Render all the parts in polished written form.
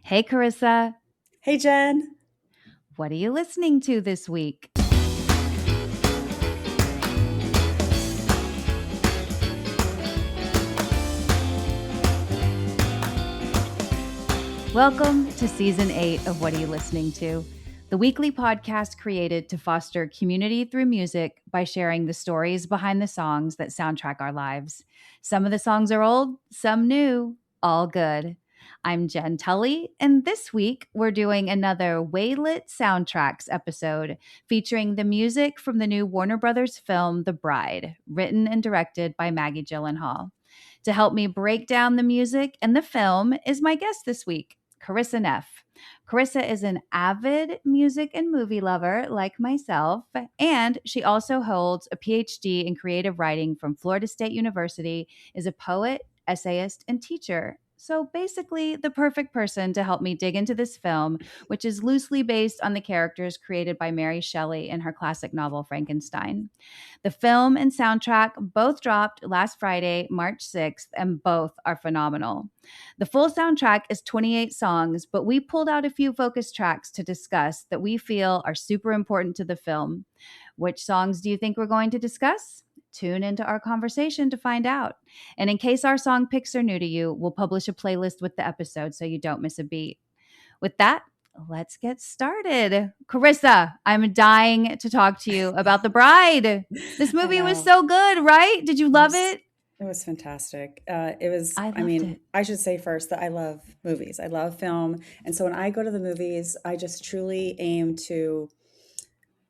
Hey, Carissa. Hey, Jen. What are you listening to this week? Welcome to Season 8 of What Are You Listening To? The weekly podcast created to foster community through music by sharing the stories behind the songs that soundtrack our lives. Some of the songs are old, some new, all good. I'm Jenn Tully, and this week we're doing another WAYLT Soundtracks episode featuring the music from the new Warner Brothers film The Bride, written and directed by Maggie Gyllenhaal. To help me break down the music and the film is my guest this week, Carissa Neff. Carissa is an avid music and movie lover like myself, and she also holds a PhD in creative writing from Florida State University, is a poet, essayist, and teacher. So basically, the perfect person to help me dig into this film, which is loosely based on the characters created by Mary Shelley in her classic novel Frankenstein. The film and soundtrack both dropped last Friday, March 6th, and both are phenomenal. The full soundtrack is 28 songs, but we pulled out a few focus tracks to discuss that we feel are super important to the film. Which songs do you think we're going to discuss? Tune into our conversation to find out. And in case our song picks are new to you, we'll publish a playlist with the episode so you don't miss a beat. With that, let's get started. Carissa, I'm dying to talk to you about The Bride. This movie was so good, right? Did you love it? It was fantastic. It was, I loved it. I should say first that I love movies. I love film. And so when I go to the movies, I just truly aim to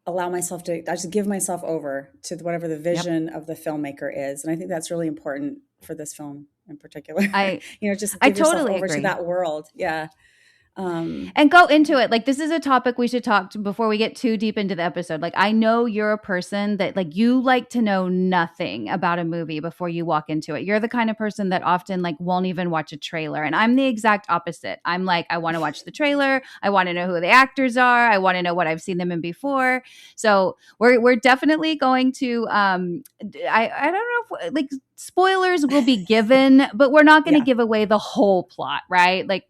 allow myself to, I just give myself over to whatever the vision of the filmmaker is. And I think that's really important for this film in particular. Just I give yourself totally over agree. to that world. Yeah. And go into it. Like, this is a topic we should talk to before we get too deep into the episode. Like, I know you're a person that, like, you like to know nothing about a movie before you walk into it. You're the kind of person that often, like, won't even watch a trailer. And I'm the exact opposite. I'm like, I want to watch the trailer. I want to know who the actors are. I want to know what I've seen them in before. So we're definitely going to, I don't know if, like, spoilers will be given, but we're not going to give away the whole plot, right? Like,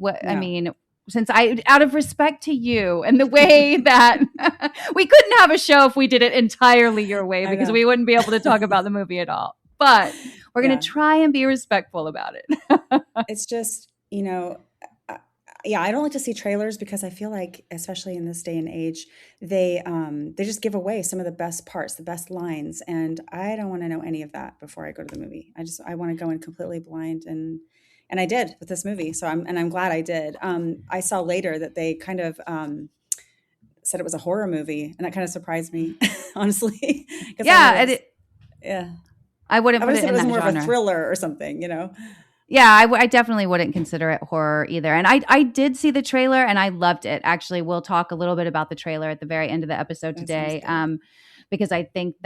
since out of respect to you and the way that we couldn't have a show if we did it entirely your way, because we wouldn't be able to talk about the movie at all. But we're going to try and be respectful about it. It's just, I don't like to see trailers because I feel like, especially in this day and age, they just give away some of the best parts, the best lines. And I don't want to know any of that before I go to the movie. I want to go in completely blind, and I did with this movie. So I'm glad I did. I saw later that they kind of said it was a horror movie, and that kind of surprised me, honestly. Yeah, I wouldn't put it in that genre. It was more of a thriller or something, Yeah, I definitely wouldn't consider it horror either. And I did see the trailer and I loved it. Actually, we'll talk a little bit about the trailer at the very end of the episode today. Because I think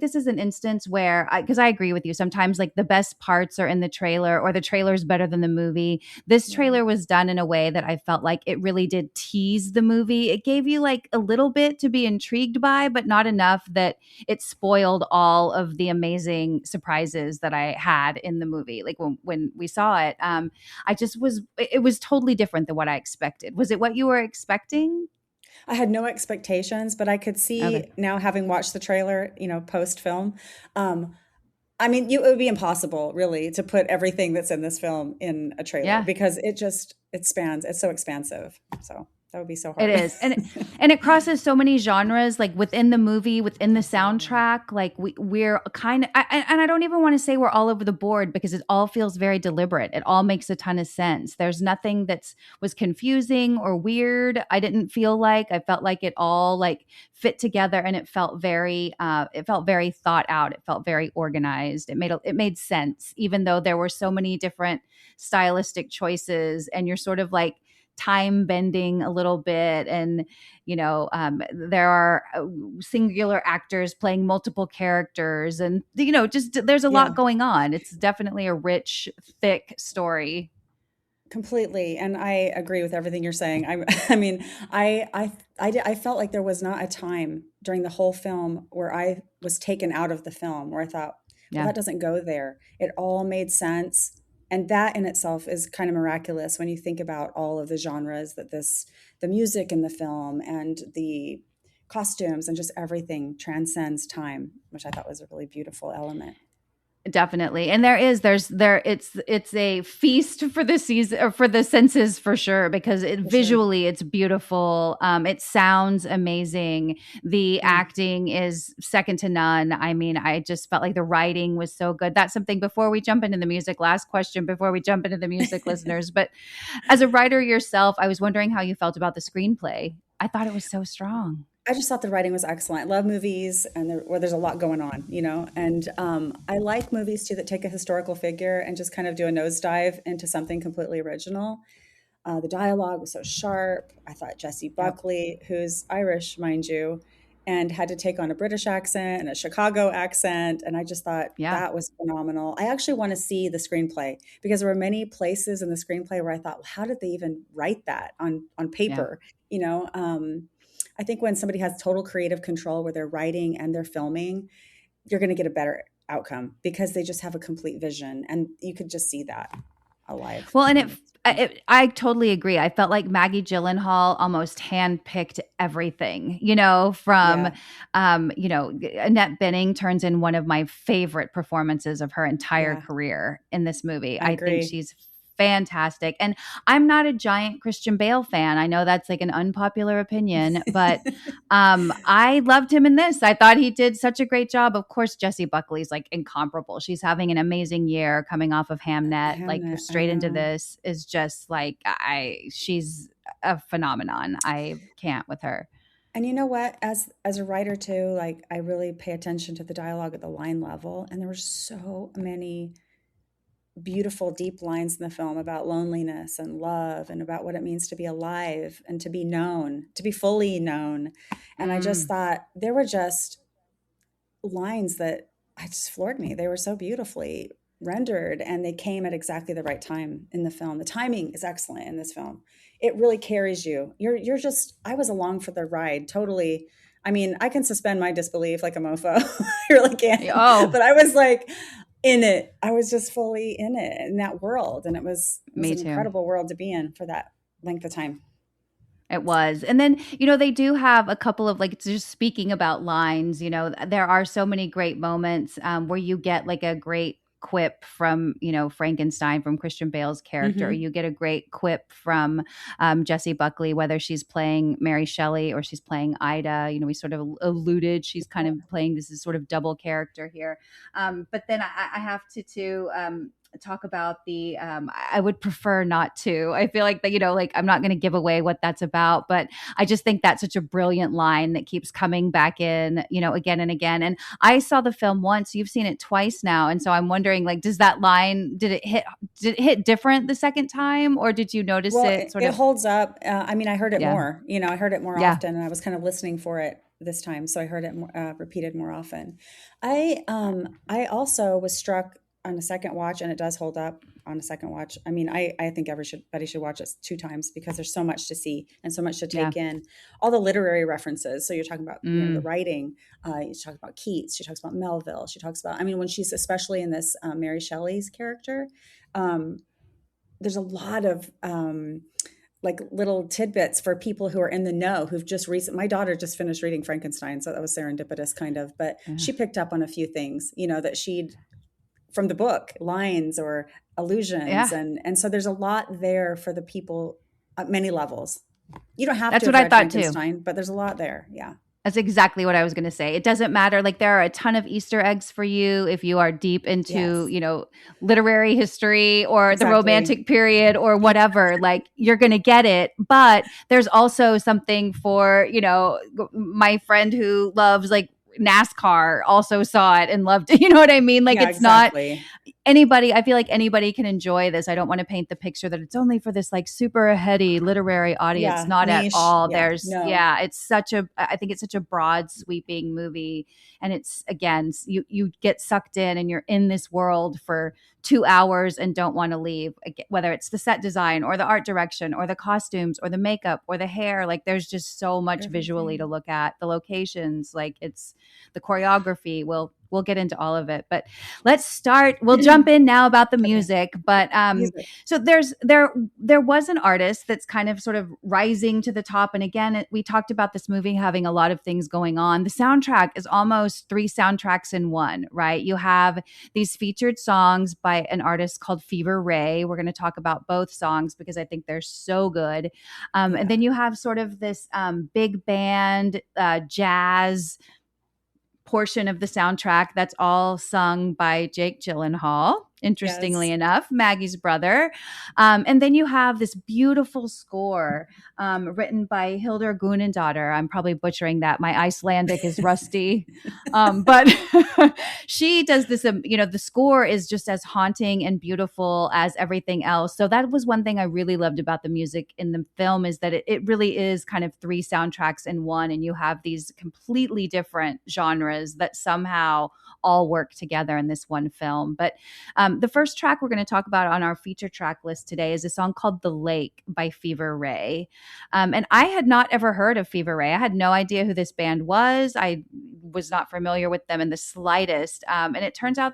this is an instance where, because I agree with you, sometimes like the best parts are in the trailer, or the trailer is better than the movie. This trailer was done in a way that I felt like it really did tease the movie. It gave you like a little bit to be intrigued by, but not enough that it spoiled all of the amazing surprises that I had in the movie. Like when we saw it, it was totally different than what I expected. Was it what you were expecting? I had no expectations, but I could see now, having watched the trailer, post film. It would be impossible really to put everything that's in this film in a trailer because it spans, it's so expansive. So that would be so hard. It is. And it crosses so many genres, like within the movie, within the soundtrack. Like we're kind of, and I don't even want to say we're all over the board because it all feels very deliberate. It all makes a ton of sense. There's nothing was confusing or weird. I didn't feel like, I felt like it all like fit together, and it felt very thought out. It felt very organized. It made sense, even though there were so many different stylistic choices, and you're sort of like time bending a little bit, and there are singular actors playing multiple characters, and just there's a lot going on. It's definitely a rich, thick story. Completely, and I agree with everything you're saying. I felt like there was not a time during the whole film where I was taken out of the film, where I thought, well, that doesn't go there. It all made sense. And that in itself is kind of miraculous when you think about all of the genres that the music in the film and the costumes and just everything transcends time, which I thought was a really beautiful element. Definitely. And it's a feast for the season or for the senses for sure, because For sure. visually it's beautiful. It sounds amazing. The Yeah. acting is second to none. I mean, I just felt like the writing was so good. That's something before we jump into the music, last question before we jump into the music, listeners. But as a writer yourself, I was wondering how you felt about the screenplay. I thought it was so strong. I just thought the writing was excellent. I love movies where there's a lot going on, and I like movies too that take a historical figure and just kind of do a nosedive into something completely original. The dialogue was so sharp. I thought Jessie Yep. Buckley, who's Irish, mind you, and had to take on a British accent and a Chicago accent, and I just thought Yeah. that was phenomenal. I actually want to see the screenplay because there were many places in the screenplay where I thought, well, how did they even write that on Yeah. paper? You know, I think when somebody has total creative control where they're writing and they're filming, you're going to get a better outcome because they just have a complete vision, and you could just see that alive Well, and on the screen. I totally agree. I felt like Maggie Gyllenhaal almost handpicked everything, from, Yeah, Annette Bening turns in one of my favorite performances of her entire yeah, career in this movie. I I think agree. she's fantastic. And I'm not a giant Christian Bale fan. I know that's like an unpopular opinion, but I loved him in this. I thought he did such a great job. Of course, Jessie Buckley's like incomparable. She's having an amazing year coming off of Hamnet. Like Hamnet, I straight into know. this is just like she's a phenomenon. I can't with her. And you know what? As a writer too, like I really pay attention to the dialogue at the line level, and there were so many beautiful, deep lines in the film about loneliness and love and about what it means to be alive and to be known, to be fully known. And I just Mm, thought there were just lines that I just floored me. They were so beautifully rendered and they came at exactly the right time in the film. The timing is excellent in this film. It really carries you. You're just I was along for the ride totally. I mean, I can suspend my disbelief like a mofo. I really can. oh, But I was like in it. I was just fully in it in that world and it was me an too. incredible world to be in for that length of time. It was. And then, they do have a couple of like, just speaking about lines, there are so many great moments where you get like a great quip from, Frankenstein, from Christian Bale's character, or Mhm. you get a great quip from Jessie Buckley, whether she's playing Mary Shelley or she's playing Ida. We sort of alluded she's kind of playing this sort of double character here. But then I have to, too. Talk about the I would prefer not to. I feel like that, like I'm not going to give away what that's about, but I just think that's such a brilliant line that keeps coming back in, again and again. And I saw the film once, you've seen it twice now, and so I'm wondering, like, does that line, did it hit different the second time, or did you notice Well, it it sort it of? holds up. I mean, I heard it Yeah. more. I heard it more Yeah. often, and I was kind of listening for it this time, so I heard it more, repeated more often. I also was struck on a second watch, and it does hold up on a second watch. I mean, I think everybody should watch it 2 times because there's so much to see and so much to Yeah. take in. All the literary references. So you're talking about the Mm. writing. You talk about Keats. She talks about Melville. She talks about. I mean, when she's especially in this Mary Shelley's character. Um, there's a lot of like little tidbits for people who are in the know who've just recent my daughter just finished reading Frankenstein, so that was serendipitous kind of, but Yeah. she picked up on a few things, that she'd from the book, lines or allusions, Yeah. and so there's a lot there for the people at many levels. You don't have to That's what have I read thought too. Frankenstein, but there's a lot there. Yeah. That's exactly what I was going to say. It doesn't matter. Like there are a ton of Easter eggs for you if you are deep into, Yes. literary history or the Exactly. romantic period or Yeah. whatever. Like you're going to get it. But there's also something for, my friend who loves like NASCAR also saw it and loved it. You know what I mean? Like Yeah, it's not exactly. anybody. I feel like anybody can enjoy this. I don't want to paint the picture that it's only for this like super heady literary audience. Yeah, Not at niche. all. Yeah. There's No. yeah, I think it's such a broad sweeping movie, and it's again, you get sucked in and you're in this world for 2 hours and don't want to leave. Whether it's the set design or the art direction or the costumes or the makeup or the hair, like there's just so much visually to Everything. look at. The locations, like it's the choreography. Well, we'll get into all of it. But let's start. We'll jump in now about the Okay. music. But Music. so there was an artist that's kind of sort of rising to the top. And again, we talked about this movie having a lot of things going on. The soundtrack is almost three soundtracks in one, right? You have these featured songs by an artist called Fever Ray. We're going to talk about both songs because I think they're so good. And Yeah. then you have sort of this big band jazz portion of the soundtrack that's all sung by Jake Gyllenhaal, interestingly Yes. enough, Maggie's brother. And then you have this beautiful score written by Hildur Guonadottir. I'm probably butchering that. My Icelandic is rusty. But she does this, the score is just as haunting and beautiful as everything else. So that was one thing I really loved about the music in the film, is that it really is kind of three soundtracks in one, and you have these completely different genres that somehow all work together in this one film. But the first track we're going to talk about on our feature track list today is a song called The Lake by Fever Ray. And I had not ever heard of Fever Ray. I had no idea who this band was. I was not familiar with them in the slightest. And it turns out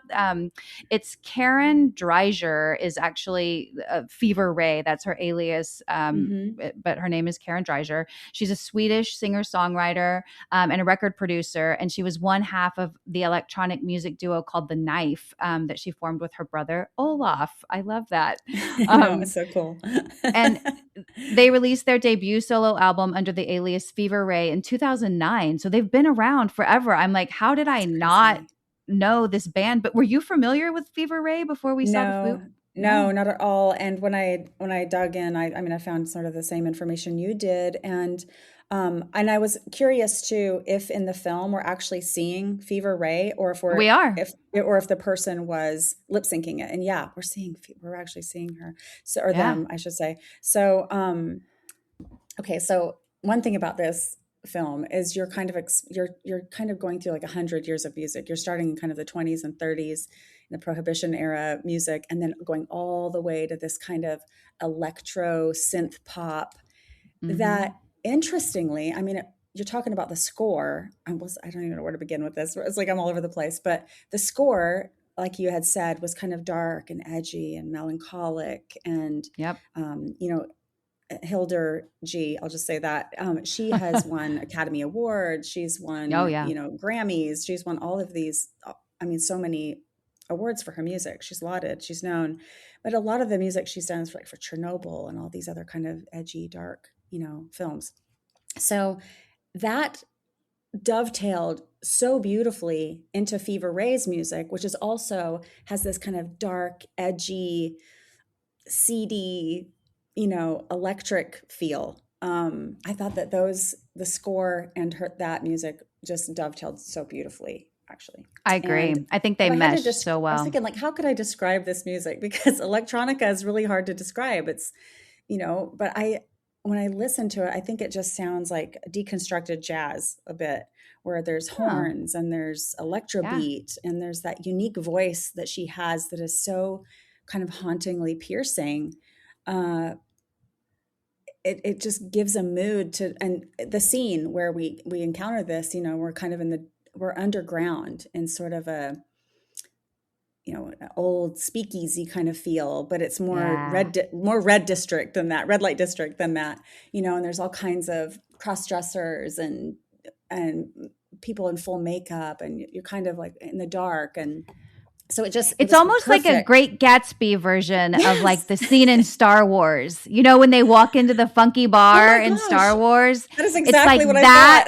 it's Karen Dreiser is actually Fever Ray. That's her alias, but her name is Karen Dreiser. She's a Swedish singer-songwriter and a record producer, and she was one half of the electronic music duo called The Knife that she formed with her brother Olaf. I love that. No, it's so cool. And they released their debut solo album under the alias Fever Ray in 2009. So they've been around forever. I'm like, how did I not know this band? But were you familiar with Fever Ray before we saw the movie? No, not at all. And when I dug in, I mean, I found sort of the same information you did, and I was curious too if in the film we're actually seeing Fever Ray, or We are. if the person was lip syncing it. And yeah, we're actually seeing her, so, or Yeah. them, I should say. So okay, so one thing about this film is you're kind of you're kind of going through like 100 years of music. You're starting in kind of the 20s and 30s in the Prohibition era music, and then going all the way to this kind of electro synth pop that, interestingly, I mean, you're talking about the score. I don't even know where to begin with this. It's like I'm all over the place, but the score, like you had said, was kind of dark and edgy and melancholic, and Yep. Hildur G, I'll just say that. She has won Academy Awards. She's won, Oh, yeah. Grammys. She's won all of these, I mean, so many awards for her music. She's lauded, she's known. But a lot of the music she's done is for Chernobyl and all these other kind of edgy, dark, films. So that dovetailed so beautifully into Fever Ray's music, which is also has this kind of dark, edgy, seedy, electric feel. I thought that the score and that music just dovetailed so beautifally, actually. I agree. And I think they mesh so well. I was thinking, like, how could I describe this music? Because electronica is really hard to describe. It's, but when I listen to it, I think it just sounds like deconstructed jazz a bit, where there's horns and there's electro beat and there's that unique voice that she has that is so kind of hauntingly piercing. It just gives a mood to, and the scene where we encounter this, we're kind of we're underground in sort of a, an old speakeasy kind of feel, but it's more red district than that, red light district than that, and there's all kinds of cross dressers and people in full makeup, and you're kind of like in the dark, and so it's almost perfect. Like a Great Gatsby version of like the scene in Star Wars. When they walk into the funky bar in Star Wars. That is exactly what I thought.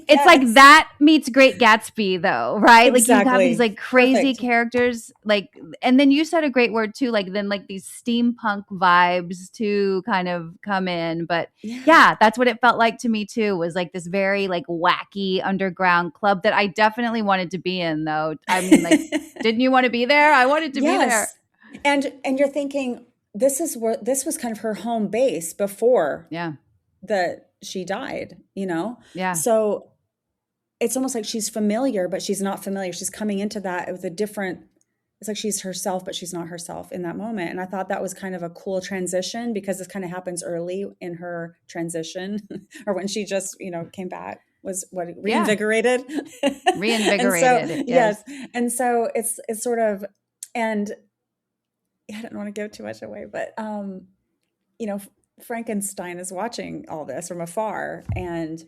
It's like that meets Great Gatsby, though, right? Exactly. Like you have these like crazy characters, like, and then you said a great word too, like then like these steampunk vibes to kind of come in. But yeah, that's what it felt like to me too. Was like this very like wacky underground club that I definitely wanted to be in, though. I mean, like, didn't you want to be there? I wanted to be there. And you're thinking this was kind of her home base before that she died, Yeah. So it's almost like she's familiar, but she's not familiar. She's coming into that with it's like she's herself, but she's not herself in that moment. And I thought that was kind of a cool transition, because this kind of happens early in her transition or when she just, came back was what Yeah. reinvigorated. And so, Reinvigorated. yes. And so it's sort of, and I don't want to give too much away, but, you know, Frankenstein is watching all this from afar, and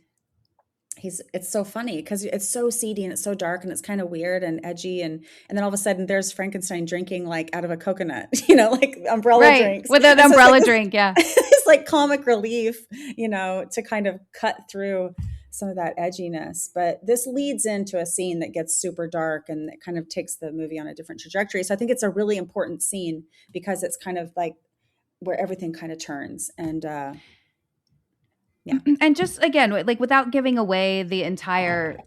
it's so funny because it's so seedy and it's so dark and it's kind of weird and edgy, and then all of a sudden there's Frankenstein drinking like out of a coconut, like umbrella Right. drinks. With an And so umbrella drink. Yeah. it's like comic relief, to kind of cut through some of that edginess. But this leads into a scene that gets super dark and it kind of takes the movie on a different trajectory. So I think it's a really important scene because it's kind of like where everything kind of turns. And yeah. And just again, like without giving away the entire,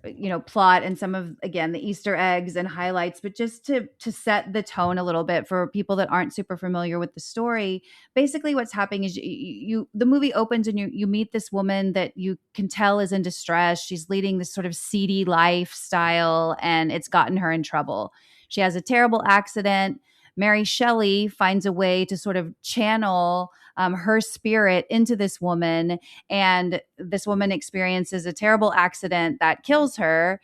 plot and some of, again, the Easter eggs and highlights, but just to set the tone a little bit for people that aren't super familiar with the story. Basically what's happening is the movie opens and you meet this woman that you can tell is in distress. She's leading this sort of seedy lifestyle and it's gotten her in trouble. She has a terrible accident. Mary Shelley finds a way to sort of channel her spirit into this woman, and this woman experiences a terrible accident that kills her.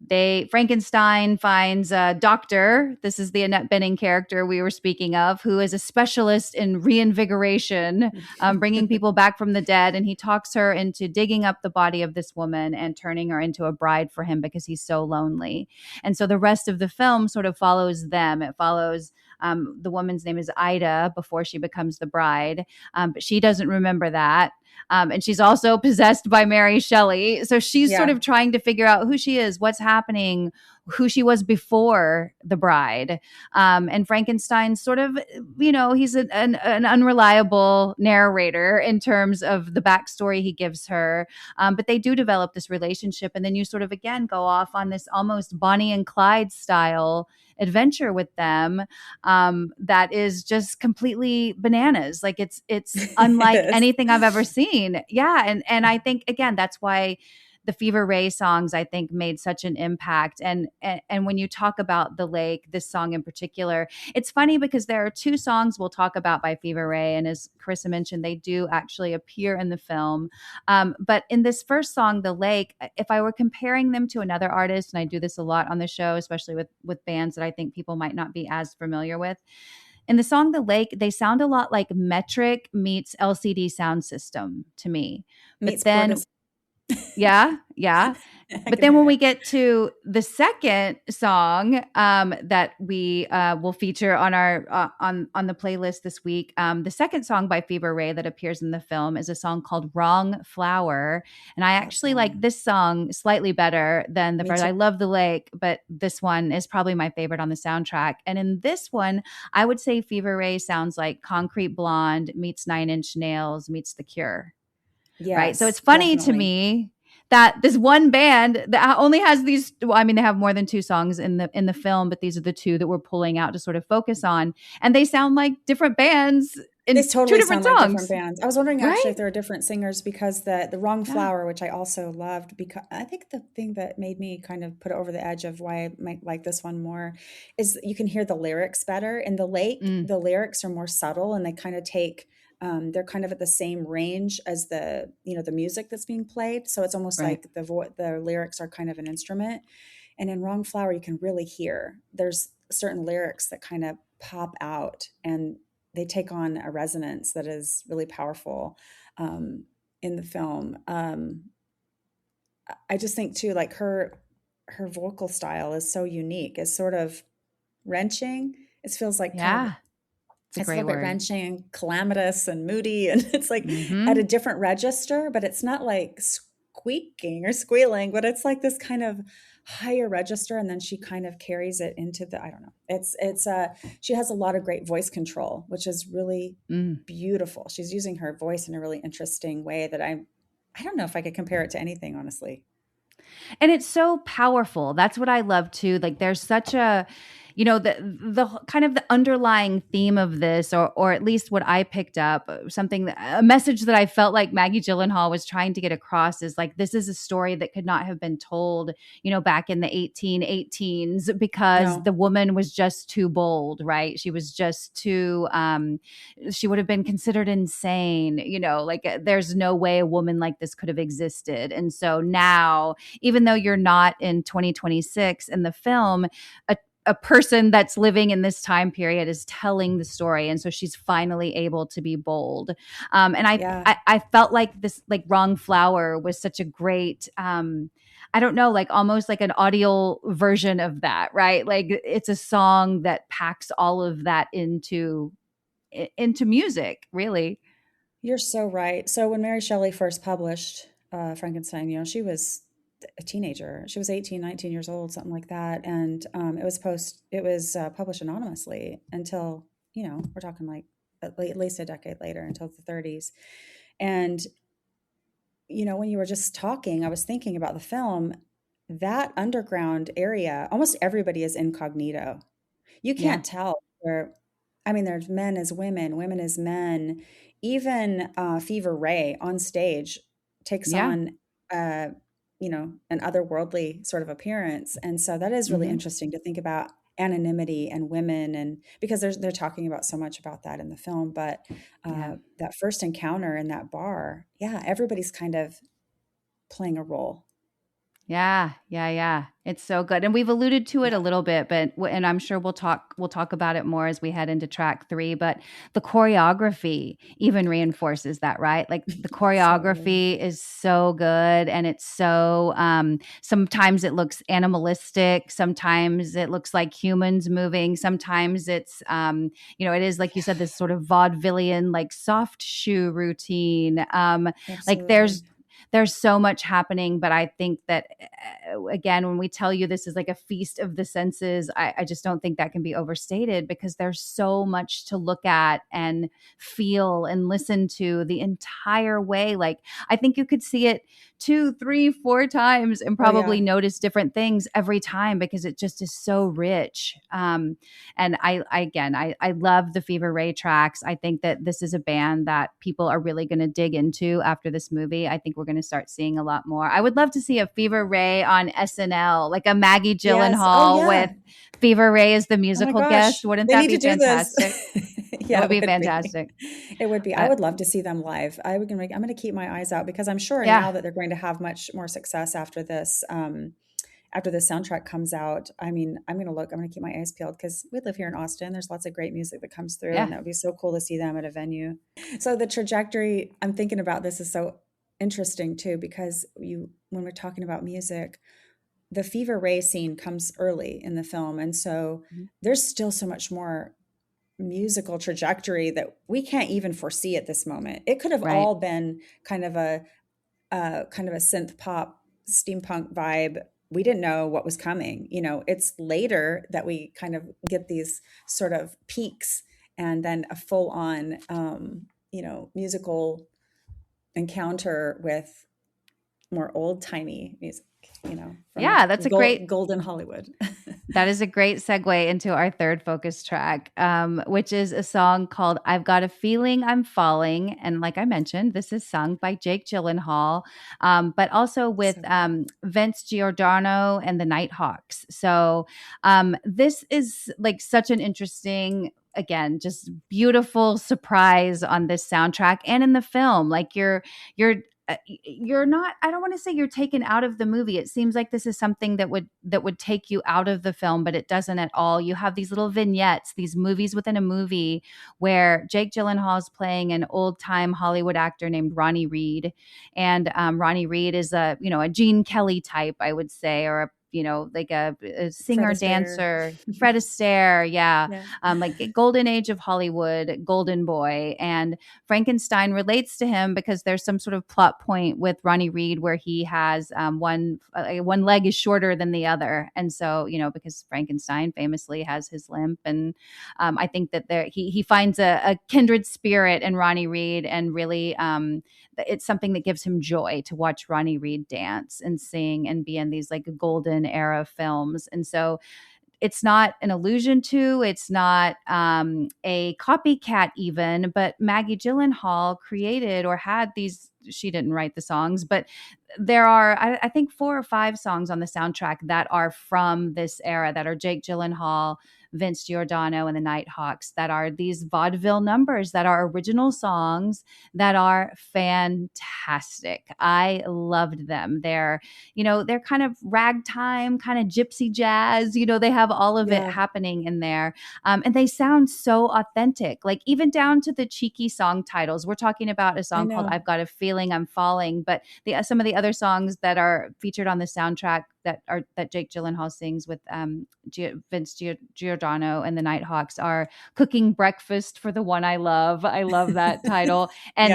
Frankenstein finds a doctor. This is the Annette Bening character we were speaking of, who is a specialist in reinvigoration, bringing people back from the dead. And he talks her into digging up the body of this woman and turning her into a bride for him because he's so lonely. And so the rest of the film sort of follows them. It follows the woman's name is Ida before she becomes the bride, but she doesn't remember that. And she's also possessed by Mary Shelley. So she's sort of trying to figure out who she is, what's happening, who she was before the bride. And Frankenstein sort of, he's an unreliable narrator in terms of the backstory he gives her. But they do develop this relationship. And then you sort of, again, go off on this almost Bonnie and Clyde style adventure with them that is just completely bananas. Like it's unlike anything I've ever seen. Yeah. And I think, again, that's why the Fever Ray songs, I think, made such an impact. And when you talk about the lake, this song in particular, it's funny because there are two songs we'll talk about by Fever Ray. And as Carissa mentioned, they do actually appear in the film. But in this first song, The Lake, if I were comparing them to another artist, and I do this a lot on the show, especially with bands that I think people might not be as familiar with, in the song The Lake, they sound a lot like Metric meets LCD Sound System to me. Meets but then yeah. But then when we get to the second song that we will feature on our on the playlist this week, the second song by Fever Ray that appears in the film is a song called Wrong Flower. And I actually like this song slightly better than the first. I love The Lake, but this one is probably my favorite on the soundtrack. And in this one, I would say Fever Ray sounds like Concrete Blonde meets Nine Inch Nails meets The Cure. Yes, right. So it's funny to me that this one band that only has these, they have more than two songs in the film, but these are the two that we're pulling out to sort of focus on. And they sound like different bands in totally two different songs. Like different bands. I was wondering actually if there are different singers because the Wrong Flower, which I also loved, because I think the thing that made me kind of put it over the edge of why I might like this one more is you can hear the lyrics better. In The Lake, the lyrics are more subtle and they kind of take they're kind of at the same range as the music that's being played. So it's almost like the lyrics are kind of an instrument. And in Wrong Flower, you can really hear there's certain lyrics that kind of pop out and they take on a resonance that is really powerful in the film. I just think too, like her vocal style is so unique. It's sort of wrenching. It feels like it's a little bit wrenching and calamitous and moody, and it's like at a different register, but it's not like squeaking or squealing, but it's like this kind of higher register, and then she kind of carries it into the, I don't know. It's she has a lot of great voice control, which is really beautiful. She's using her voice in a really interesting way that I don't know if I could compare it to anything, honestly. And it's so powerful. That's what I love too. Like there's such a, the kind of the underlying theme of this, or at least what I picked up, a message that I felt like Maggie Gyllenhaal was trying to get across is like, this is a story that could not have been told, back in the 1818s, because No. the woman was just too bold, right? She was just too, she would have been considered insane, like there's no way a woman like this could have existed. And so now, even though you're not in 2026 in the film, a person that's living in this time period is telling the story, and so she's finally able to be bold. And Yeah. I felt like this, like Wrong Flower was such a great, I don't know, like almost like an audio version of that, right? Like it's a song that packs all of that into music, really. You're so right. So when Mary Shelley first published Frankenstein, she was a teenager. She was 18, 19 years old, something like that. And it was published anonymously until, we're talking like at least a decade later, until the 30s. And, when you were just talking, I was thinking about the film, that underground area, almost everybody is incognito. You Yeah. can't tell where, I mean, there's men as women, women as men. Even Fever Ray on stage takes Yeah. on, an otherworldly sort of appearance. And so that is really Hmm. interesting to think about anonymity and women, and because they're talking about so much about that in the film. But Yeah. that first encounter in that bar, yeah, everybody's kind of playing a role. Yeah, yeah, yeah. It's so good. And we've alluded to it a little bit, and I'm sure we'll talk about it more as we head into track 3, but the choreography even reinforces that, right? Like the So good. choreography is so good, and it's so sometimes it looks animalistic, sometimes it looks like humans moving, sometimes it's it is, like you said, this sort of vaudevillian, like soft shoe routine. Like Absolutely. there's so much happening, but I think that again, when we tell you this is like a feast of the senses, I just don't think that can be overstated, because there's so much to look at and feel and listen to the entire way. Like I think you could see it 2, 3, 4 times and Oh yeah. probably notice different things every time, because it just is so rich. And I love the Fever Ray tracks. I think that this is a band that people are really going to dig into after this movie. I think we're going to start seeing a lot more. I would love to see a Fever Ray on SNL, like a Maggie Yes. Oh Gyllenhaal with yeah. Fever Ray as the Oh my musical guest. gosh, Wouldn't they that need to be do this. fantastic? That Yeah, would it be would be. fantastic. It would be. I But would love to see them live. I'm going to keep my eyes out, because I'm sure yeah, now that they're going to have much more success after this soundtrack comes out. I mean, I'm going to look. I'm going to keep my eyes peeled, because we live here in Austin. There's lots of great music that comes through, yeah, and that would be so cool to see them at a venue. So the trajectory I'm thinking about this is so interesting too, because when we're talking about music, the Fever Ray scene comes early in the film, and so mhm, there's still so much more musical trajectory that we can't even foresee at this moment. It could have right. all been kind of a synth pop steampunk vibe. We didn't know what was coming. It's later that we kind of get these sort of peaks, and then a full on musical encounter with more old timey music, from Yeah, that's a great golden Hollywood. That is a great segue into our third focus track, which is a song called I've Got a Feeling I'm Falling. And like I mentioned, this is sung by Jake Gyllenhaal, but also with So good. Vince Giordano and the Nighthawks. So this is like such an interesting, again, just beautiful surprise on this soundtrack and in the film. Like you're not, I don't want to say you're taken out of the movie. It seems like this is something that would take you out of the film, but it doesn't at all. You have these little vignettes, these movies within a movie, where Jake Gyllenhaal is playing an old time Hollywood actor named Ronnie Reed. And Ronnie Reed is a Gene Kelly type, I would say, or like a Fred singer Astaire. dancer. Fred Astaire, yeah. Yeah. Like a golden age of Hollywood, golden boy. And Frankenstein relates to him because there's some sort of plot point with Ronnie Reed where he has one leg is shorter than the other, and so because Frankenstein famously has his limp, and I think that he finds a kindred spirit in Ronnie Reed, and really it's something that gives him joy to watch Ronnie Reed dance and sing and be in these like golden era films, and so it's not an allusion to, it's not a copycat even, but Maggie Gyllenhaal created or had these, she didn't write the songs, but there are, I think 4 or 5 songs on the soundtrack that are from this era, that are Jake Gyllenhaal, Vince Giordano, and the Nighthawks, that are these vaudeville numbers that are original songs that are fantastic. I loved them. They're kind of ragtime, kind of gypsy jazz. They have all of it Yeah, happening in there. And they sound so authentic, like even down to the cheeky song titles. We're talking about a I song called know. I've Got a Feeling I'm Falling, but some of the other songs that are featured on the soundtrack that Jake Gyllenhaal sings with Vince Giordano and the Nighthawks are Cooking Breakfast for the One I Love. I love that title. And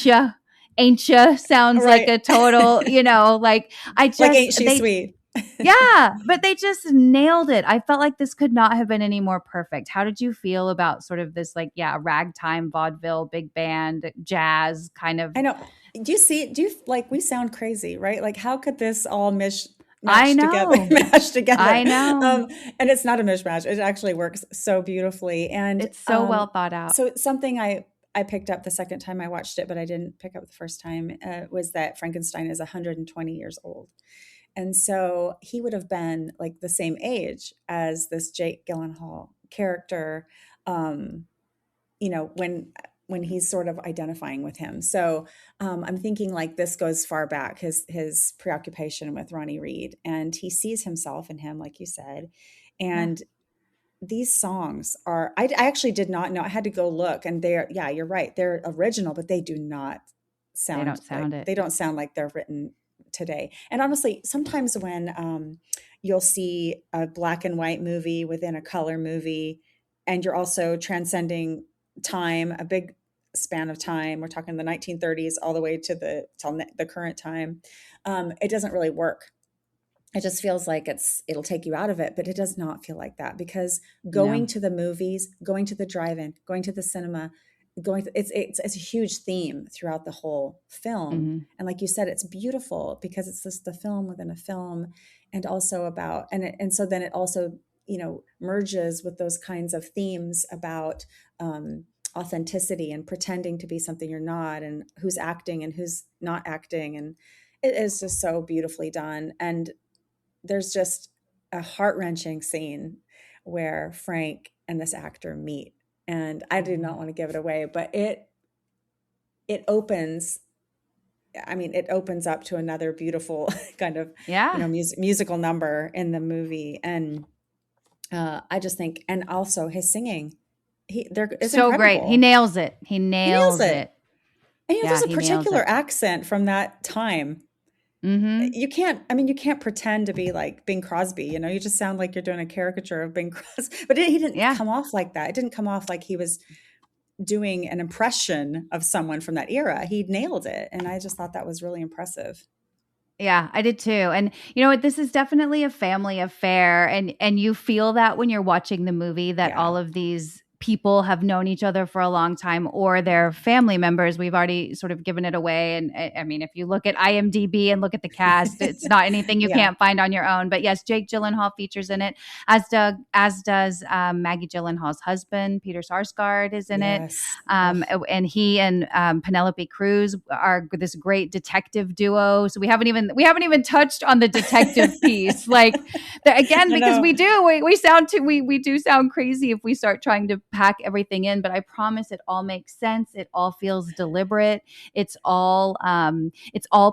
Yeah. Ain't ya sounds like Right. a total, like I Like, just, ain't she they, sweet? yeah, but they just nailed it. I felt like this could not have been any more perfect. How did you feel about sort of this, like, yeah, ragtime, vaudeville, big band, jazz kind of? I know. Do you like, we sound crazy, right? Like, how could this all I match together, know. mash together? I know. And it's not a mishmash. It actually works so beautifully. And It's so well thought out. so something I picked up the second time I watched it, but I didn't pick up the first time, was that Frankenstein is 120 years old. And so he would have been like the same age as this Jake Gyllenhaal character, um, when he's sort of identifying with him. So I'm thinking like this goes far back, his preoccupation with Ronnie Reed, and he sees himself in him, like you said. Yeah. And these songs are, I actually did not know. I had to go look, and they're, yeah, you're right. They're original, but they do not They sound don't sound it. they don't sound like they're written today. And honestly, sometimes when you'll see a black and white movie within a color movie, and you're also transcending time, a big span of time. We're talking the 1930s all the way to the current time. It doesn't really work. It just feels like it'll take you out of it, but it does not feel like that, because going No. to the movies, going to the drive-in, going to the cinema, it's a huge theme throughout the whole film. Hmm. And like you said, it's beautiful because it's just the film within a film, and also about, and so then it also, merges with those kinds of themes about authenticity and pretending to be something you're not, and who's acting and who's not acting. And it is just so beautifully done. And there's just a heart-wrenching scene where Frank and this actor meet. And I do not want to give it away, but it opens, it opens up to another beautiful kind of, Yeah. musical number in the movie. And I just think, and also his singing, it's So great. He incredible. nails it. He He nails nails it. it. And Yeah, there's a he nails particular it. accent from that time. Hmm. You can't pretend to be like Bing Crosby, you just sound like you're doing a caricature of Bing Crosby. But he didn't Yeah. come off like that. It didn't come off like he was doing an impression of someone from that era. He nailed it. And I just thought that was really impressive. Yeah, I did too. And you know what? This is definitely a family affair. And you feel that when you're watching the movie, that Yeah. all of these people have known each other for a long time, or they're family members. We've already sort of given it away. And I mean, if you look at IMDb and look at the cast, it's not anything you Yeah. can't find on your own. But yes, Jake Gyllenhaal features in it, as does Maggie Gyllenhaal's husband, Peter Sarsgaard, is in it. Yes. Ugh. And he and Penelope Cruz are this great detective duo. So we haven't even touched on the detective piece, like again, I because know. we do sound crazy if we start trying to pack everything in. But I promise, it all makes sense. It all feels deliberate. It's all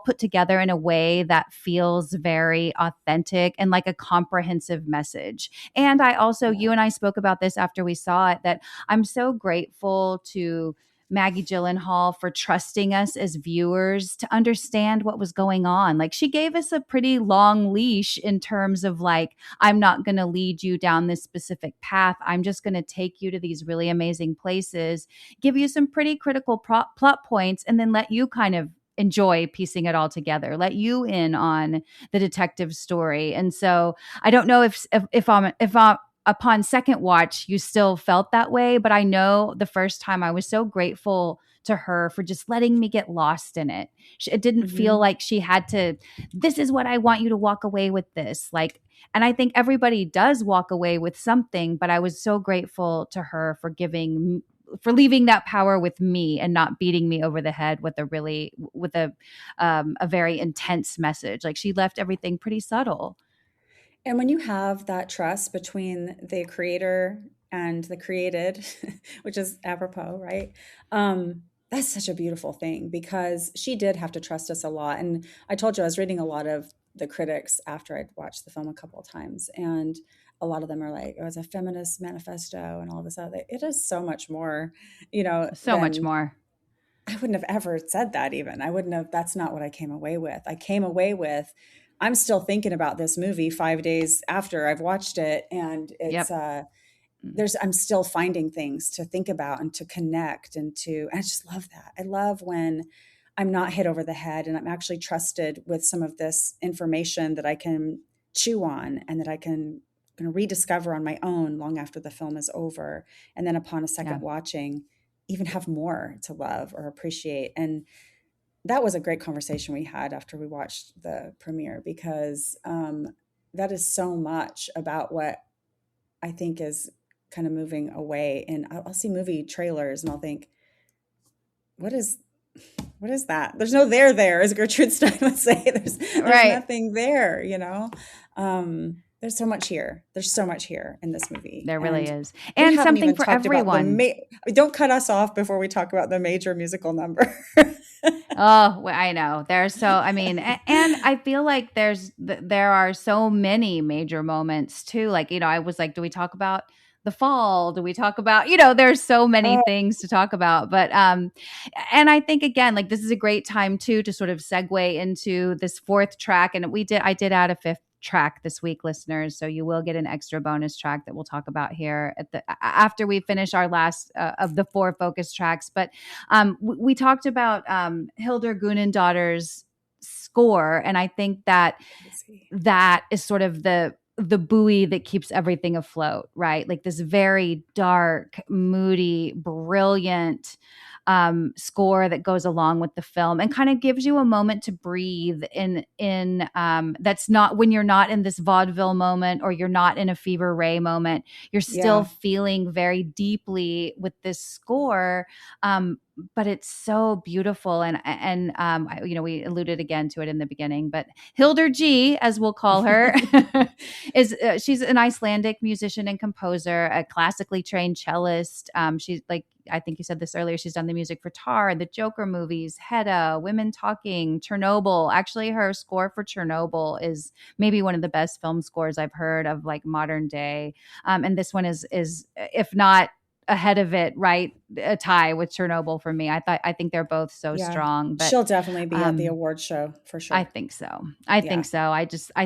put together in a way that feels very authentic and like a comprehensive message. And I also, Yeah. you and I spoke about this after we saw it, that I'm so grateful to Maggie Gyllenhaal for trusting us as viewers to understand what was going on. Like, she gave us a pretty long leash in terms of like, I'm not going to lead you down this specific path. I'm just going to take you to these really amazing places, give you some pretty critical plot points, and then let you kind of enjoy piecing it all together, let you in on the detective story. And so I don't know if upon second watch you still felt that way, but I know the first time I was so grateful to her for just letting me get lost in it. It didn't feel Hmm. like she had to, this is what I want you to walk away with this. Like, and I think everybody does walk away with something, but I was so grateful to her for for leaving that power with me and not beating me over the head with a very intense message. Like she left everything pretty subtle. And when you have that trust between the creator and the created, which is apropos, right? That's such a beautiful thing because she did have to trust us a lot. And I told you I was reading a lot of the critics after I'd watched the film a couple of times, and a lot of them are like, "Oh, it's a feminist manifesto," and all this other. It is so much more, So much than more. I wouldn't have ever said that even. I wouldn't have, that's not what I came away with. I came away with, I'm still thinking about this movie 5 days after I've watched it. And Yep. I'm still finding things to think about and to connect and I just love that. I love when I'm not hit over the head and I'm actually trusted with some of this information that I can chew on and that I can rediscover on my own long after the film is over. And then upon a Yeah. second watching, even have more to love or appreciate. And that was a great conversation we had after we watched the premiere because that is so much about what I think is kind of moving away. And I'll see movie trailers and I'll think, what is that? There's no there, as Gertrude Stein would say. There's Right. nothing there, there's so much here. There's so much here in this movie. There really And is. we And haven't something even for talked about everyone. don't cut us off before we talk about the major musical number. Oh, well, I know. There's so, I mean, and I feel like there are so many major moments too. Like, I was like, do we talk about the fall? Do we talk about, there's so many Oh, things to talk about. But and I think again, like this is a great time too to sort of segue into this fourth track. And I did add a fifth track this week, listeners, so you will get an extra bonus track that we'll talk about here after we finish our last of the four focus tracks. But we talked about Hildur Guonadottir's score, and I think that is sort of the buoy that keeps everything afloat, right? Like this very dark, moody, brilliant score that goes along with the film and kind of gives you a moment to breathe in that's not when you're not in this vaudeville moment or you're not in a Fever Ray moment. You're still yeah. feeling very deeply with this score. But it's so beautiful, we alluded again to it in the beginning, but Hildur G, as we'll call her, is she's an Icelandic musician and composer, a classically trained cellist. She's like, I think you said this earlier, she's done the music for Tar, the Joker movies, Hedda, Women Talking, Chernobyl. Actually, her score for Chernobyl is maybe one of the best film scores I've heard of, like modern day. And this one is if not ahead of it, right, a tie with Chernobyl for me. I think they're both so Yeah. strong, but She'll definitely be at the um award show for I sure. think so. I think Yeah. so. I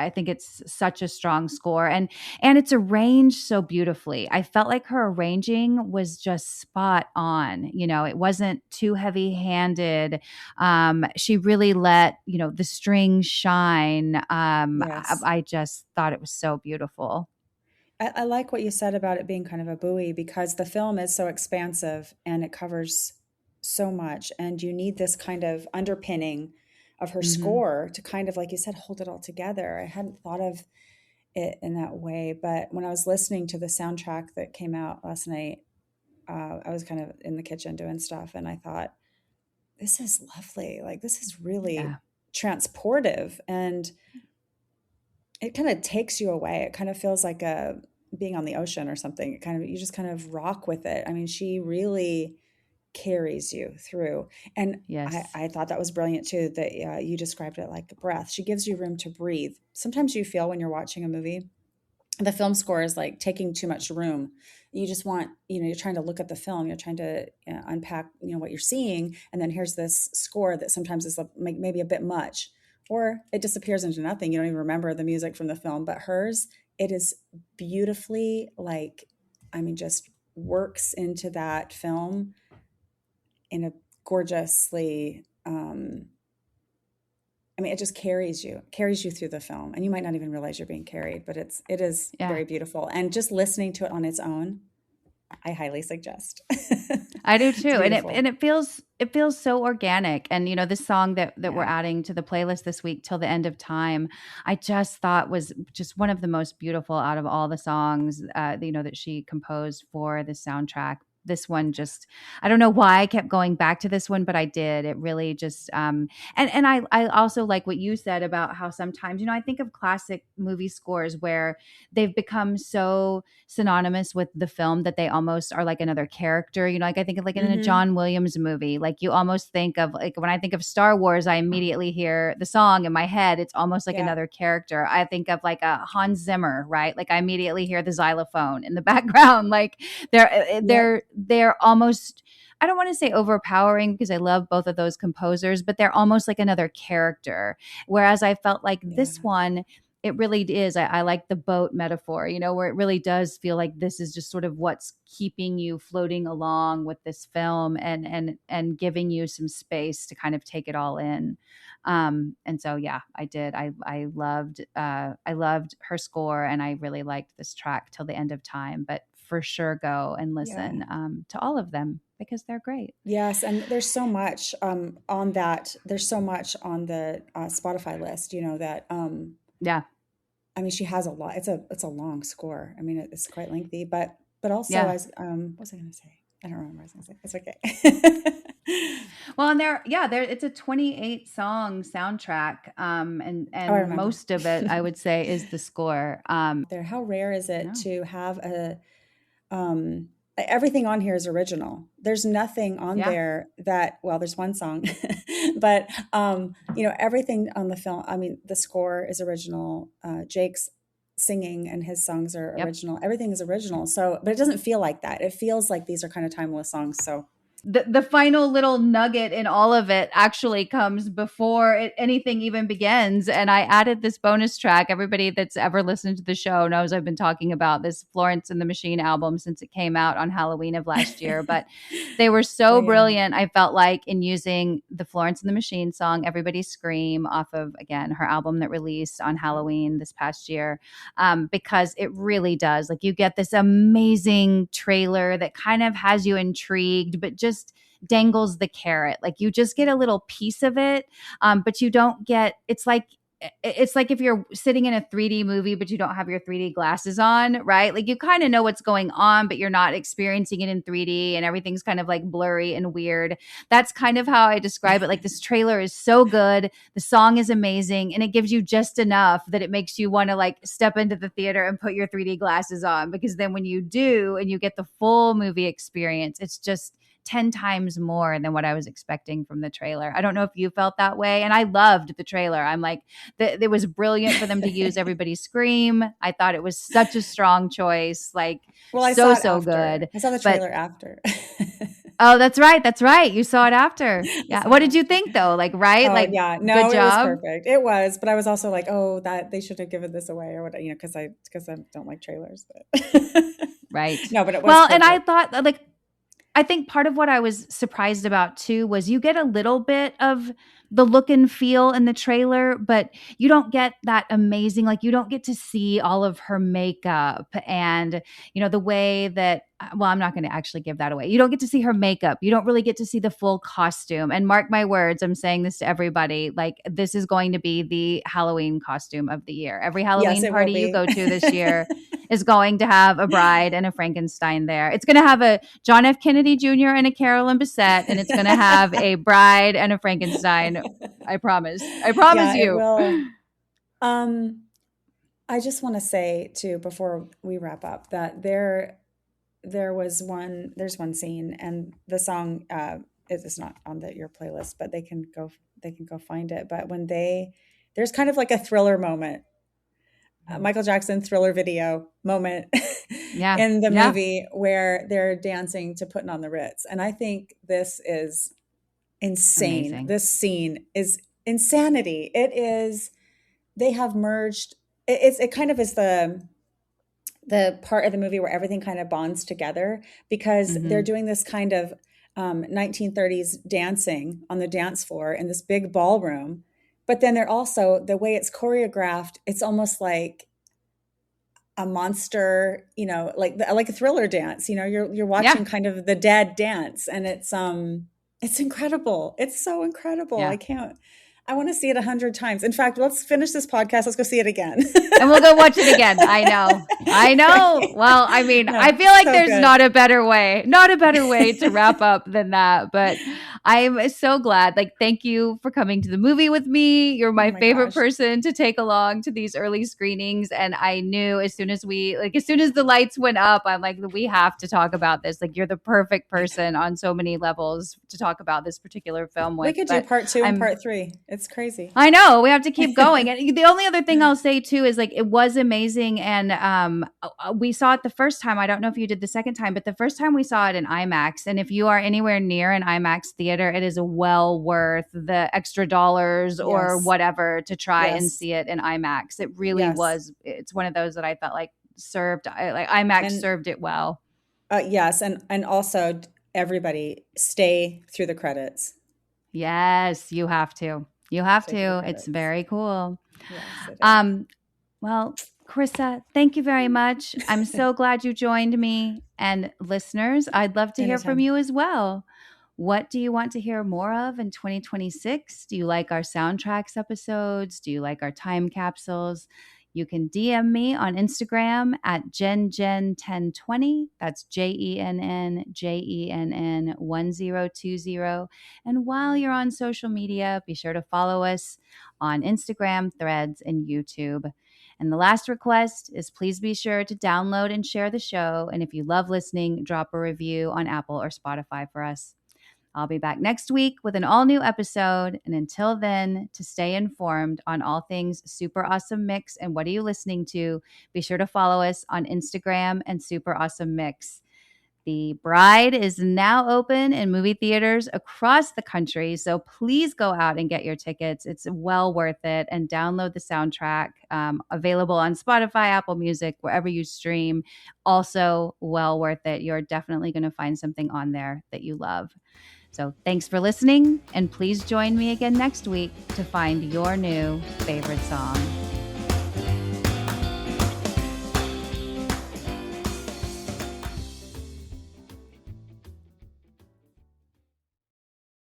think it's such a strong score, and it's arranged so beautifully. I felt like her arranging was just spot on. It wasn't too heavy-handed. She really let, the strings shine. Yes. I just thought it was so beautiful. I like what you said about it being kind of a buoy because the film is so expansive and it covers so much. And you need this kind of underpinning of her Mhm. score to kind of, like you said, hold it all together. I hadn't thought of it in that way. But when I was listening to the soundtrack that came out last night, I was kind of in the kitchen doing stuff and I thought, this is lovely. Like, this is really Yeah. transportive. And it kind of takes you away. It kind of feels like being on the ocean or something. You just kind of rock with it. I mean, she really carries you through. And Yes. I thought that was brilliant too, that you described it like a breath. She gives you room to breathe. Sometimes you feel when you're watching a movie, the film score is like taking too much room. You just want, you're trying to look at the film, you're trying to unpack, what you're seeing. And then here's this score that sometimes is maybe a bit much, or it disappears into nothing. You don't even remember the music from the film, but hers, it is beautifully just works into that film in a gorgeously, it just carries you through the film, and you might not even realize you're being carried, but it is Yeah. very beautiful. And just listening to it on its own, I highly suggest. I do It's too. beautiful. And it feels so organic. And this song that we're Yeah. adding to the playlist this week, Till the End of Time, I just thought was just one of the most beautiful out of all the songs that she composed for the soundtrack. This one just, I don't know why I kept going back to this one, but I did. It really just and I also like what you said about how sometimes, I think of classic movie scores where they've become so synonymous with the film that they almost are like another character. Like I think of like in a Hmm. John Williams movie, like you almost think of like when I think of Star Wars, I immediately hear the song in my head. It's almost like Yeah. another character. I think of like a Hans Zimmer, right? Like I immediately hear the xylophone in the background. Like Yep. they're almost, I don't want to say overpowering because I love both of those composers, but they're almost like another character. Whereas I felt like Yeah. this one, it really is. I like the boat metaphor, where it really does feel like this is just sort of what's keeping you floating along with this film and giving you some space to kind of take it all in. And so yeah, I did. I loved her score, and I really liked this track Till the End of Time. But for sure, go and Yeah. listen to all of them because they're great. Yes, and there's so much on that. There's so much on the Spotify list. That Yeah, I mean, she has a lot. It's a long score. I mean, it's quite lengthy, but also yeah. as what was I going to say? I don't remember what I was going to say. It's okay. Well, and there it's a 28 song soundtrack, Oh, I and remember. most of it I would say is the score. There, how rare is it No, to have um everything on here is original. There's nothing on yeah, there that, well, there's one song, but everything on the film, I mean, the score is original. Jake's singing and his songs are yep. original. Everything is original. So, but it doesn't feel like that. It feels like these are kind of timeless songs. So, The final little nugget in all of it actually comes before anything even begins. And I added this bonus track. Everybody that's ever listened to the show knows I've been talking about this Florence and the Machine album since it came out on Halloween of last year. But they were oh so yeah. brilliant, I felt like, in using the Florence and the Machine song, Everybody Scream, off of, again, her album that released on Halloween this past year, because it really does. Like you get this amazing trailer that kind of has you intrigued, but just dangles the carrot. Like you just get a little piece of it, but you don't get. It's like if you're sitting in a 3D movie, but you don't have your 3D glasses on, right? Like you kind of know what's going on, but you're not experiencing it in 3D and everything's kind of like blurry and weird. That's kind of how I describe it. Like this trailer is so good. The song is amazing and it gives you just enough that it makes you want to like step into the theater and put your 3D glasses on, because then when you do and you get the full movie experience, it's just 10 times more than what I was expecting from the trailer. I don't know if you felt that way. And I loved the trailer. I'm like, it was brilliant for them to use Everybody Scream. I thought it was such a strong choice. Like, Well, I saw so, it so after. good. I saw the But trailer after. oh, that's right. That's right. You saw it after. I Yeah. saw What it did you after. think though? Like, right? Oh Like, yeah, good no, it was job. perfect. It was, but I was also like, oh, that they should have given this away or what, because I don't like trailers. But Right. no, but it was Well, and I perfect. thought like, I think part of what I was surprised about too was you get a little bit of the look and feel in the trailer, but you don't get that amazing, like you don't get to see all of her makeup and, the way that, well, I'm not going to actually give that away. You don't get to see her makeup. You don't really get to see the full costume. And mark my words, I'm saying this to everybody, like this is going to be the Halloween costume of the year. Every Yes, Halloween it will party you be. go to this year is going to have a bride and a Frankenstein there. It's going to have a John F. Kennedy Jr. and a Carolyn Bessette, and it's going to have a bride and a Frankenstein. I promise. I promise Yeah, it you. will. Um, I just want to say too, before we wrap up, that there's one scene, and the song is not on your playlist, but they can go find it. But there's kind of like a thriller moment, Michael Jackson Thriller video moment Yeah. in the Yeah. movie where they're dancing to Putting on the Ritz. And I think this is insane. Amazing. This scene is insanity. It is, they have merged, it kind of is the part of the movie where everything kind of bonds together because they're Hmm. doing this kind of 1930s dancing on the dance floor in this big ballroom. But then they're also, the way it's choreographed, it's almost like a monster, like a Thriller dance. You're watching Yeah. kind of the dead dance, and it's incredible. It's so incredible. Yeah. I want to see it 100 times. In fact, let's finish this podcast. Let's go see it again. And we'll go watch it again. I know. Right. Well, I mean, No, I feel like so there's good. not a better way to wrap up than that. But I'm so glad. Like, thank you for coming to the movie with me. You're Oh my my favorite gosh. person to take along to these early screenings. And I knew as soon as the lights went up, I'm like, we have to talk about this. Like, you're the perfect person on so many levels to talk about this particular film We with. could do But part 2 and I'm part 3. It's crazy. I know we have to keep going. And the only other thing I'll say too is like it was amazing. And we saw it the first time. I don't know if you did the second time, but the first time we saw it in IMAX. And if you are anywhere near an IMAX theater, it is well worth the extra dollars or Yes. whatever to try and Yes. see it in IMAX. It really Yes. was. It's one of those that I felt like IMAX And served it well. yes, and also everybody stay through the credits. Yes, you have to. You have Stay through the to. It's credits. very cool. Yes, it is. Well, Carissa, thank you very much. I'm so glad you joined me. And listeners, I'd love to hear from Anytime. you as well. What do you want to hear more of in 2026? Do you like our soundtracks episodes? Do you like our time capsules? You can DM me on Instagram at JennJenn1020. That's JENNJENN1020. And while you're on social media, be sure to follow us on Instagram, Threads, and YouTube. And the last request is please be sure to download and share the show. And if you love listening, drop a review on Apple or Spotify for us. I'll be back next week with an all new episode. And until then, to stay informed on all things Super Awesome Mix and what are you listening to, be sure to follow us on Instagram and Super Awesome Mix. The Bride is now open in movie theaters across the country. So please go out and get your tickets. It's well worth it. And download the soundtrack, available on Spotify, Apple Music, wherever you stream. Also well worth it. You're definitely going to find something on there that you love. So thanks for listening. And please join me again next week to find your new favorite song.